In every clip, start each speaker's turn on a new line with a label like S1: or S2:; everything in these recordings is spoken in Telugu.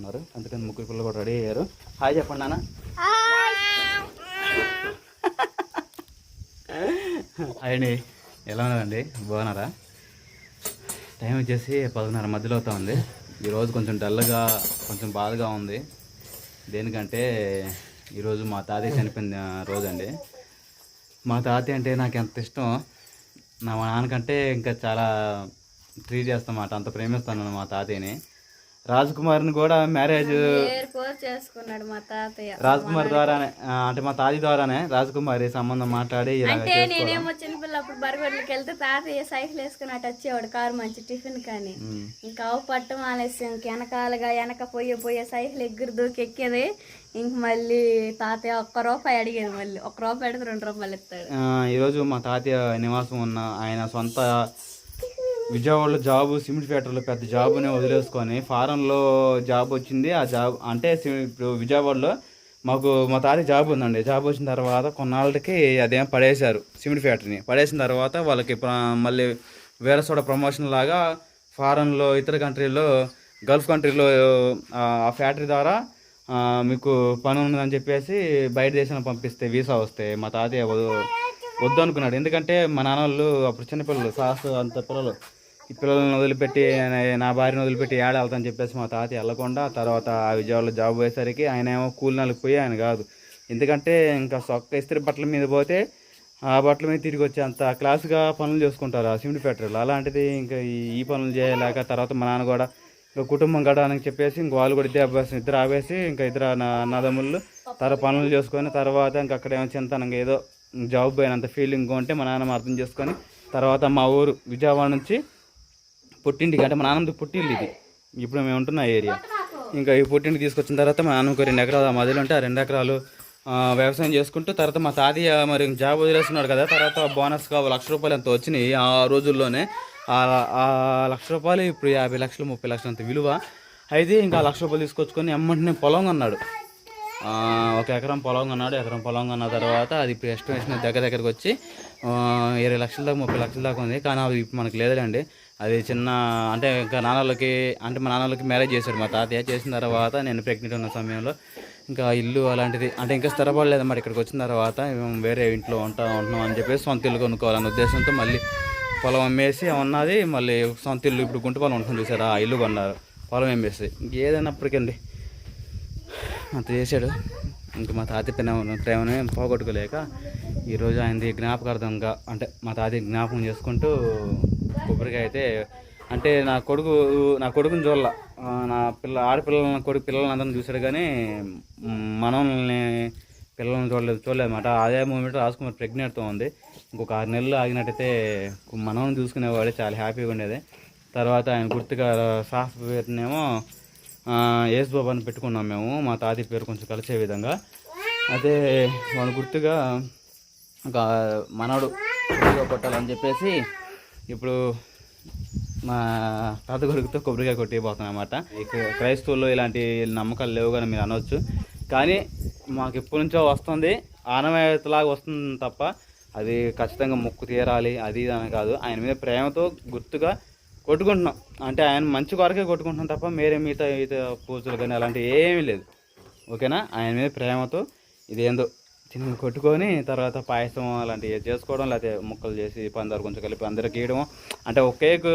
S1: ఉన్నారు. అందుకని ముగ్గురు పిల్లలు కూడా రెడీ అయ్యారు. హాయ్ చెప్పండి నాన్న. హాయ్ అండి, ఎలా ఉన్నారండి? బాగున్నారా? టైం వచ్చేసి 10:30 మధ్యలో అవుతా ఉంది. ఈరోజు కొంచెం డల్గా కొంచెం బాధగా ఉంది. దేనికంటే ఈరోజు మా తాతయ్య చనిపోయిన రోజు అండి. మా తాతయ్య అంటే నాకు ఎంత ఇష్టం, నా నాన్నకంటే ఇంకా చాలా ట్రీట్ చేస్తామాట, అంత ప్రేమిస్తాను మా తాతయ్యని. రాజ్ కుమార్ని కూడా మ్యారేజ్
S2: చేసుకున్నాడు మా తాతయ్య.
S1: రాజ్ కుమార్ ద్వారానే, అంటే మా తాతయ్య ద్వారానే రాజ్ కుమార్ సంబంధం మాట్లాడి
S2: అంటే నేనేమో చిన్నపిల్ల అప్పుడు బరగొడ్లకి వెళ్తే తాతయ్య సైకిల్ వేసుకుని అటు వచ్చేవాడు, కారు మంచి టిఫిన్ కానీ. ఇంకా అవు పట్టం ఆలస్యం వెనక పోయే సైకిల్ ఎగ్గురు దూకి ఎక్కేది. ఇంక మళ్ళీ తాతయ్య ₹1 అడిగేది, మళ్ళీ ₹1 అడిగితే ₹2 ఇస్తాడు.
S1: ఈరోజు మా తాతయ్య నివాసం ఉన్న ఆయన సొంత విజయవాడలో జాబు, సిమెంట్ ఫ్యాక్టరీలో పెద్ద జాబుని వదిలేసుకొని ఫారెన్లో జాబ్ వచ్చింది. ఆ జాబ్ అంటే ఇప్పుడు విజయవాడలో మాకు మా తాతయ్య జాబ్ ఉందండి. జాబ్ వచ్చిన తర్వాత కొన్నాళ్ళకి అదేం పడేశారు, సిమెంట్ ఫ్యాక్టరీని పడేసిన తర్వాత వాళ్ళకి మళ్ళీ వేరే చోట ప్రమోషన్ లాగా ఫారెన్లో ఇతర కంట్రీలో గల్ఫ్ కంట్రీలో ఆ ఫ్యాక్టరీ ద్వారా మీకు పని ఉన్నదని చెప్పేసి బయట దేశానికి పంపిస్తే వీసా వస్తే మా తాతయ్య వద్దు అనుకున్నాడు. ఎందుకంటే మా నాన్న వాళ్ళు అప్పుడు చిన్నపిల్లలు, అంత పిల్లలు, ఈ పిల్లలను వదిలిపెట్టి నా భార్యను వదిలిపెట్టి ఏడాలని చెప్పేసి మా తాతయ్య వెళ్ళకుండా తర్వాత ఆ విజయవాడలో జాబ్ పోయేసరికి ఆయన ఏమో కూలినాళ్ళకి పోయి ఆయన కాదు. ఎందుకంటే ఇంకా సొక్క ఇస్త్రీ బట్టల మీద పోతే ఆ బట్టల మీద తిరిగి వచ్చి అంత క్లాస్గా పనులు చేసుకుంటారు ఆ సిమెంట్ ఫ్యాక్టరీలో. అలాంటిది ఇంకా ఈ పనులు చేయలేక తర్వాత మా నాన్న కూడా ఇంకా కుటుంబం గడవడానికి చెప్పేసి ఇంక వాళ్ళు కూడా ఇద్దరు ఆవేసి ఇంకా ఇద్దరు అన్నదమ్ముళ్ళు తర్వాత పనులు చేసుకొని తర్వాత ఇంకా అక్కడ ఏమో చింతనంగా ఏదో జాబ్ పోయినంత ఫీలింగ్ ఉంటే మా నాన్నమ్మ అర్థం చేసుకొని తర్వాత మా ఊరు విజయవాడ నుంచి పుట్టింటికి, అంటే మా నాన్నది పుట్టిల్లు ఇది, ఇప్పుడు మేము ఉంటున్న ఏరియా, ఇంకా ఈ పుట్టింటికి తీసుకొచ్చిన తర్వాత మా నాన్నకు 2 ఎకరాలు మధ్యలో ఉంటే ఆ 2 ఎకరాలు వ్యవసాయం చేసుకుంటూ తర్వాత మా తాతయ్య మరి జాబ్ వదిలేస్తున్నాడు కదా, తర్వాత బోనస్గా ₹1,00,000 ఎంత వచ్చినాయి ఆ రోజుల్లోనే. ఆ ₹1,00,000 ఇప్పుడు 50 లక్షలు 30 లక్షలు అంత విలువ. అయితే ఇంకా ₹1,00,000 తీసుకొచ్చుకొని ఎమ్మంటనే పొలం అన్నాడు. 1 ఎకరం పొలం కొన్నాడు. ఎకరం పొలం కొన్న తర్వాత అది ఇప్పుడు ఎస్టిమేషన్ దగ్గరికి వచ్చి 20 లక్షల దాకా 30 లక్షల దాకా ఉంది. కానీ అది ఇప్పుడు మనకు లేదండి. అది చిన్న అంటే ఇంకా మా నాన్నలకి మ్యారేజ్ చేశాడు మా తాతయ్య. చేసిన తర్వాత నేను ప్రెగ్నెంట్ ఉన్న సమయంలో ఇంకా ఇల్లు అలాంటిది అంటే ఇంకా స్థిరపడలేదు అన్నమాట. ఇక్కడికి వచ్చిన తర్వాత వేరే ఇంట్లో ఉంటున్నాం అని చెప్పేసి సొంత ఇల్లు కొనుక్కోవాలన్న ఉద్దేశంతో మళ్ళీ పొలం అమ్మేసి ఉన్నది మళ్ళీ సొంత ఇల్లు ఇప్పుడు గుంట పొలం ఉంటుంది చూసారు, ఆ ఇల్లు కొన్నారు పొలం అమ్మేసి. ఇంకేదైనప్పటికండి అంత చేశాడు. ఇంకా మా తాతయ్య ప్రేమని పోగొట్టుకోలేక ఈరోజు ఆయనది జ్ఞాపకార్థంగా అంటే మా తాతయ్య జ్ఞాపకం చేసుకుంటూ కొబ్బరికాయ అయితే అంటే నా కొడుకుని చూడాల, నా పిల్లలని అందరిని చూశాడు కానీ పిల్లల్ని చూడలేదన్నమాట. అదే మూమెంట్ రాసుకుని ప్రెగ్నెంట్తో ఉంది. ఇంకొక 6 నెలలు ఆగినట్టయితే మనల్ని చూసుకునేవాడే, చాలా హ్యాపీగా ఉండేది. తర్వాత ఆయన గుర్తుగా సాఫ్ట్వేర్నేమో యేసుబాబు అని పెట్టుకున్నాం మేము, మా తాతయ్య పేరు కొంచెం కలిసే విధంగా. అదే వాళ్ళ గుర్తుగా ఒక మనవడు కొట్టాలని చెప్పేసి ఇప్పుడు మా తాత కొడుకుతో కొబ్బరికాయ కొట్టిపోతున్నాం అన్నమాట. క్రైస్తవుల్లో ఇలాంటి నమ్మకాలు లేవు కానీ మీరు అనవచ్చు, కానీ మాకు ఎప్పటి నుంచో వస్తుంది, ఆనవాయితీలాగా వస్తుంది తప్ప అది ఖచ్చితంగా మొక్కు తీరాలి అది అని కాదు. ఆయన మీద ప్రేమతో గుర్తుగా కొట్టుకుంటున్నాం, అంటే ఆయన మంచి కొరకే కొట్టుకుంటున్నాం తప్ప మిగతా పూజలు కానీ అలాంటివి ఏమీ లేదు. ఓకేనా? ఆయన మీద ప్రేమతో ఇదేందో చిన్న కొట్టుకొని తర్వాత పాయసం అలాంటివి చేసుకోవడం, లేకపోతే ముక్కలు చేసి పందారు కొంచెం కలిపి అందరికి గీయడం. అంటే ఒక కేక్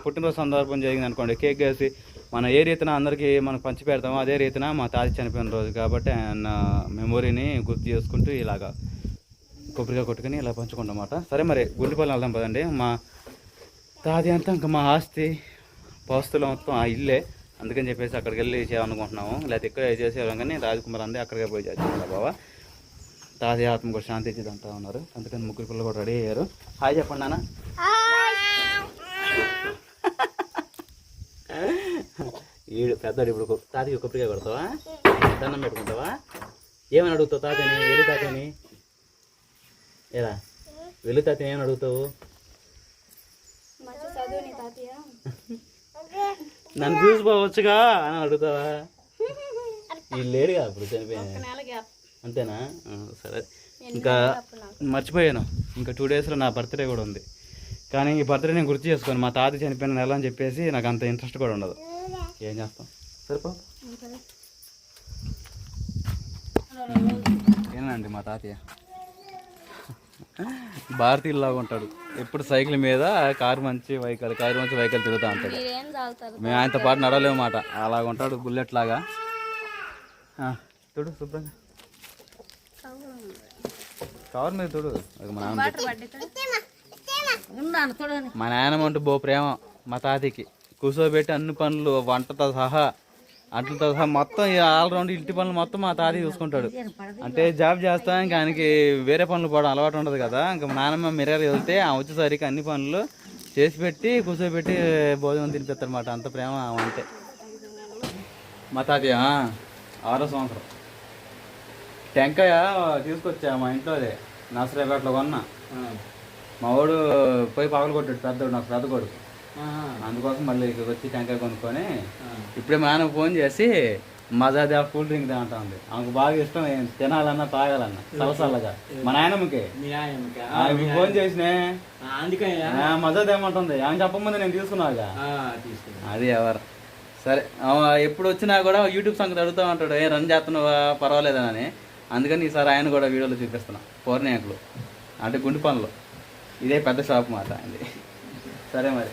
S1: పుట్టినరోజు సందర్భం జరిగింది అనుకోండి, కేక్ వేసి మన ఏ రీతిన అందరికీ మనం పంచి పెడతామో అదే రీతిన మా తాత చనిపోయిన రోజు కాబట్టి ఆయన మెమొరీని గుర్తు చేసుకుంటూ ఇలాగా కొబ్బరిగా కొట్టుకుని ఇలా పంచుకుంటాం అన్నమాట. సరే మరి గుండెపల్లి వెళ్దాం పదండి. మా తాది అంతా ఇంకా మా ఆస్తి పాస్తులు మొత్తం ఆ ఇల్లే, అందుకని చెప్పేసి అక్కడికి వెళ్ళి చేయాలనుకుంటున్నాము. లేకపోతే ఇక్కడ చేసేవాళ్ళం కానీ రాజకుమార్ అందే అక్కడికే పోయి చేస్తాం బాబా. తాది ఆత్మ కూడా శాంతి ఇచ్చేది అంటా ఉన్నారు. అందుకని ముగ్గురు పిల్లలు కూడా రెడీ అయ్యారు. హాయ్ చెప్పండి నాన్న. ఈడు పెద్దవాడు. ఇప్పుడు తాతకి కొబ్బరికాయ కొడతావా, దండం పెట్టుకుంటావా, ఏమని అడుగుతావు తాతని? వెళ్ళు తాతని ఏరా, వెళ్ళు తాతని ఏమని అడుగుతావు? నన్ను చూసిపోవచ్చుగా అని అడుగుతావా? వీళ్ళు లేడుగా అప్పుడు చనిపోయా, అంతేనా? సరే. ఇంకా మర్చిపోయాను, ఇంకా 2 డేస్లో నా బర్త్డే కూడా ఉంది. కానీ ఈ బర్త్డే నేను గుర్తు చేసుకోను, మా తాత చనిపోయిన నెల అని చెప్పేసి నాకు అంత ఇంట్రెస్ట్ కూడా ఉండదు. ఏం చేస్తాం, సరిపో. ఏనండి మా తాతయ్య భారతీయులాగా ఉంటాడు. ఎప్పుడు సైకిల్ మీద కారు మంచి వెహికల్ తిరుగుతూ ఉంటాడు. మేము ఆయనతో పాటు నడవలేము మాట. అలాగ ఉంటాడు బుల్లెట్ లాగా. చూడు శుభ్రంగా కవర్ మీద చూడు. మా నాయనమ్మ అంటూ బో ప్రేమ మా తాతయ్యకి. కూర్చోబెట్టి అన్ని పనులు వంటతో సహా అట్లతో సహా మొత్తం ఆల్రౌండ్ ఇంటి పనులు మొత్తం మా తాతయ్య చూసుకుంటాడు. అంటే జాబ్ చేస్తానికి ఆయనకి వేరే పనులు పోవడం అలవాటు ఉండదు కదా. ఇంకా మా నాన్నమ్మ మిర్రర్ వెళ్తే ఆ వచ్చేసరికి అన్ని పనులు చేసి పెట్టి కూర్చోబెట్టి భోజనం తినిపిస్తారు అన్నమాట. అంత ప్రేమ అంటే మా తాతయ్య. 6వ సంవత్సరం టెంకాయ తీసుకొచ్చా మా ఇంట్లోదే నర్సరీపేటలో కొన్నా. మా వాడు పోయి పగలు కొట్టాడు పెద్దోడు, నాకు పెద్ద కొడుకు. అందుకోసం మళ్ళీ ఇక్కడికి వచ్చి టెంకాయ కొనుక్కొని ఇప్పుడే మా నాన్న ఫోన్ చేసి మజాదే కూల్ డ్రింక్ అంటా ఉంది. ఆమెకు బాగా ఇష్టం తినాలన్నా తాగాలన్నా చల్లచల్లగా. మా నాయనమ్మకి ఫోన్ చేసినే మజాది ఏమంటుంది. ఆమె చెప్పముందు నేను తీసుకున్నాగా. అది ఎవరు సరే ఎప్పుడు వచ్చినా కూడా యూట్యూబ్ సంగతి అడుగుతూ ఉంటాడు. రన్ చేస్తున్నావా పర్వాలేదని. అందుకని ఈసారి ఆయన కూడా వీడియోలో చూపిస్తున్నా. పూర్ణింకలు అంటే గుండి పనులు. ఇదే పెద్ద షాప్ మాట అది. సరే మరి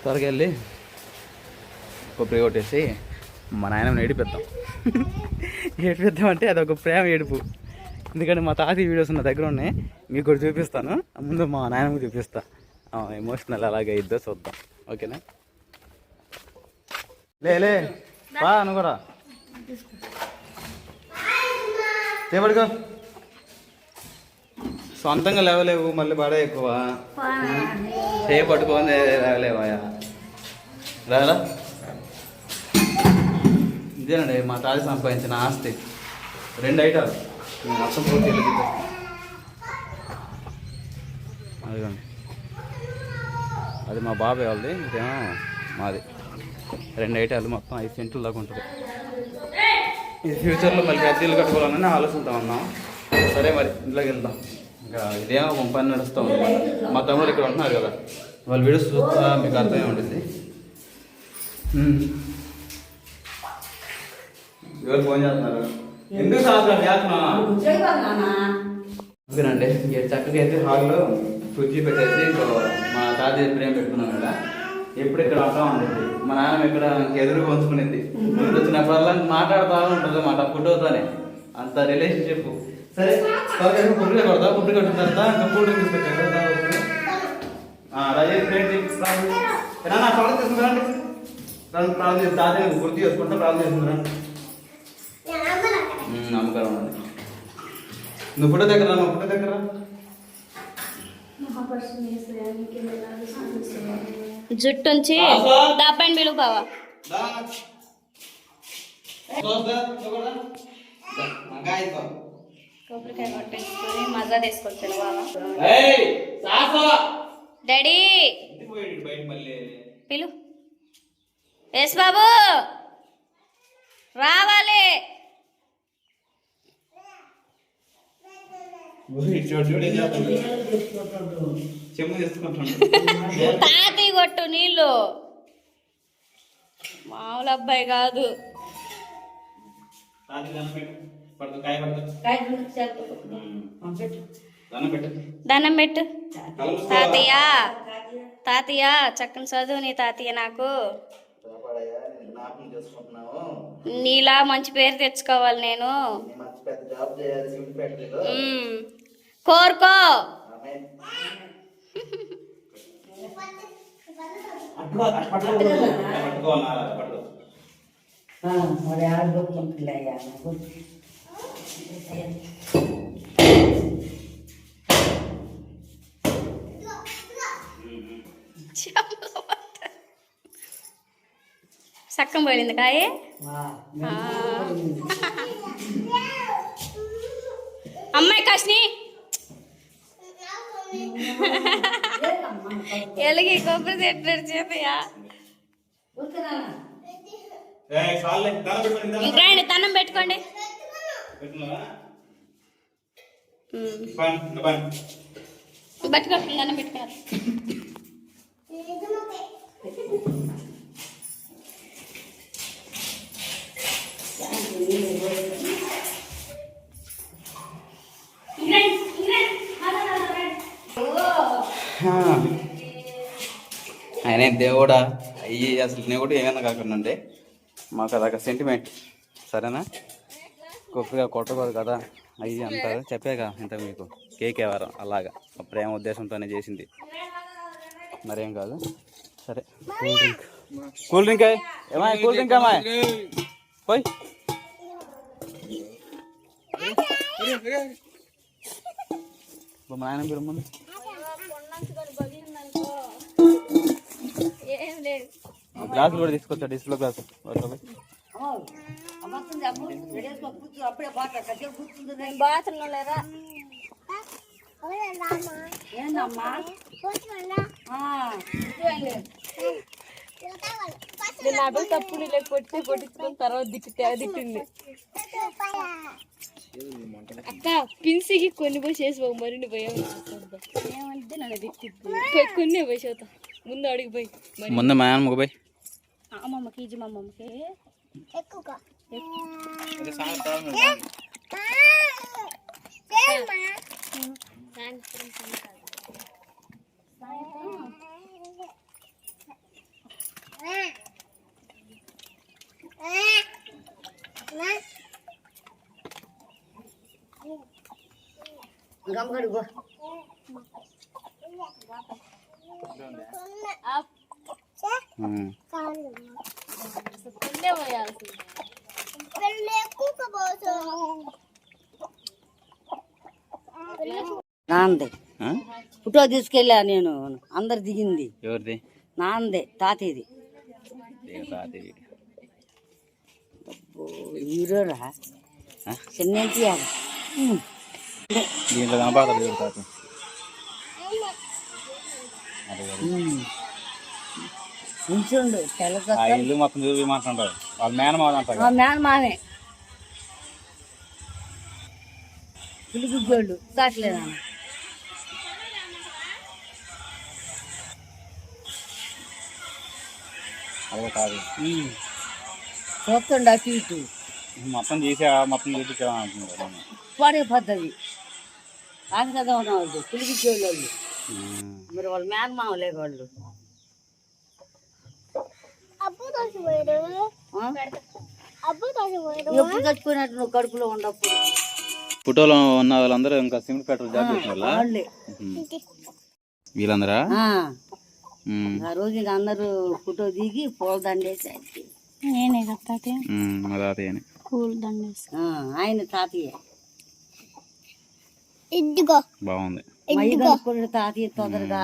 S1: త్వరగా వెళ్ళి కొబ్బరి కొట్టేసి మా నాయనమ్మని ఏడిపిద్దాం. ఏడిపిద్దామంటే అదొక ప్రేమ ఏడుపు. ఎందుకంటే మా తాతయ్య వీడియోస్ నా దగ్గర ఉన్నాయి, మీకు కూడా చూపిస్తాను. ముందు మా నాయనమ్మకి చూపిస్తా. ఎమోషనల్ అలాగే ఇద్దో చూద్దాం. ఓకేనా? లే బా అను కూడా చేపడుకో. సొంతంగా లేవలేవు, మళ్ళీ బాగా ఎక్కువ చేపట్టుకోని లేవలేవా రాలా. ఇదేనండి మా తాత సంపాదించిన ఆస్తి. 2 ఐటాలు మొత్తం పూర్తి అదిగోండి. అది మా బాబాయ్ వాళ్ళది, ఇదేమో మాది. 2 ఐటాలు మొత్తం 5 సెంట్లు దాకా ఉంటుంది. ఈ ఫ్యూచర్లో మళ్ళీ పెద్ద ఇల్లు కట్టుకోవాలని ఆలోచిస్తూ ఉన్నాం. సరే మరి ఇంట్లోకి వెళ్దాం. ఇంకా ఇదేమో పని నడుస్తూ ఉంది. మా తమ్ముడు ఇక్కడ ఉంటున్నారు కదా, వాళ్ళు వీడియోస్ చూస్తా మీకు అర్థమే ఉంటుంది. ఎవరు ఫోన్ చేస్తున్నారు? ఎందుకు ఓకేనండి. చక్కగా అయితే హాల్లో కుర్చీ పెట్టేసి మా తాతయ్య ప్రేమ పెట్టుకున్నాం కదా. ఎప్పుడు ఇక్కడ ఉంటా ఉండేది. మా నాన్న ఇక్కడ ఎదురు పంచుకునేది. ముందు వచ్చినప్పుడల్లా మాట్లాడుతూ ఉంటుంది అన్నమాట ఫోటోతోనే. అంత రిలేషన్షిప్. సరే కుప్పి కొడతా. కుప్పి కొట్టిన తర్వాత ఇంకా కూల్ డ్రింక్ తీసుకొచ్చాను. రాజేష్ ప్రాబ్లం తీసుకురండి. ప్రాబ్లం చేసి తాతయ్య గుర్తు చేసుకుంటా ప్రాబ్లం చేసుకున్నాను. నమ్మకం ఉండండి. నువ్వు ఫోటో దగ్గర మా ఫోటో దగ్గర
S2: జుట్టుంచి దాపండి విలువ బావా. కొబ్బరికాయ కొట్టేసుకొని మజా తీసుకొచ్చాడు బావా. డాడీ పిలు. ఎస్ బాబు రావాలి. తాతయ్య కొట్టు నీళ్ళు. మామూలు అబ్బాయి కాదు. దండం పెట్టు తాతయ్య. తాతయ్య చక్కని చదువు నీ తాతయ్య. నాకు నీలా మంచి పేరు తెచ్చుకోవాలి నేను. కోరుకో. సక్కం పోయింది కాయే. అమ్మాయి కాస్ని ఎలాగే కొబ్బరి చెట్టు చేతయా. ఇంకండి దండం పెట్టుకోండి. పట్టుకోండి దండం పెట్టుకోవాలి.
S1: ఆయన దేవుడా అయ్యి అసలు నేను కూడా ఏమైనా కాకుండా ఉంటే మాకు అదొక సెంటిమెంట్. సరేనా? గొప్పగా కొట్టకూడదు కదా అయ్యి అంటారు. చెప్పాక ఇంత మీకు కేక్ ఎవరు అలాగా ప్రేమ ఉద్దేశంతోనే చేసింది, మరేం కాదు. సరే, కూల్ డ్రింక్ ఏమాయ్, కూల్ డ్రింక్ ఏమాయ్ పోయి. మా ఆయన పేరు ముందు గ్లాసులు కూడా తీసుకొచ్చా, డిస్ప్లే గ్లాసు.
S2: బాత్రూంలో లేరా? నేను అడుగు తప్పుడు కొట్టించుకున్న తర్వాత తిట్టింది అక్క. పిన్సికి కొన్ని పోయి చేసి మరిన్ని పోయావు ఏమంటే నన్ను తిట్టిద్ది. కొన్ని పోయి చేత ముందు అడిగి పోయి
S1: ముందు మా అమ్మకి పోయి
S2: అమ్మమ్మకి ఇజి మా అమ్మమ్మకి ఎక్కువగా
S3: నాందే ఫోటో తీసుకెళ్ళా నేను, అందరు దిగింది.
S1: ఎవరిది?
S3: నాందే, తాతయ్యది. హీరోరా చిన్న
S1: దీంట్లో కనపడదు తాత.
S3: ఉంచుండు
S1: ఆ ఇల్లు మొత్తం చూపిమంటుంటారు. వాళ్ళ మేనమావ అంటారు.
S3: మేనమామే పిలుగుడ్డోళ్ళు తాకలేదా?
S1: అదే కాదు,
S3: చూస్తుండ అటు ఇటు
S1: మొత్తం చేసా మొత్తం చూపించాలంటున్నారు.
S3: పడే పద్ధతి ఆకు కదా ఉన్నవాళ్ళు పిలుగుడ్డోళ్ళు వాళ్ళు. మరి వాళ్ళ మేనమామలే వాళ్ళు. ఎప్పుడు చచ్చిపోయినట్టు నువ్వు కడుపులో ఉండప్పుడు.
S1: ఫోటోలో ఉన్న వాళ్ళందరూ ఇంకా సిమెంట్ ఫ్యాక్టరీ జాబ్ చేసిన వాళ్ళ వీళ్ళందరా?
S3: ఆ రోజు ఇంకా అందరూ ఫోటో దిగి పూల దండేసి
S2: నేనే తాతయ్య
S1: మా తాతయ్యని
S2: పూల దండేసి
S3: ఆయన తాతయ్య
S2: ఇదిగో
S1: బాగుంది.
S3: తాతయ్య తొందరగా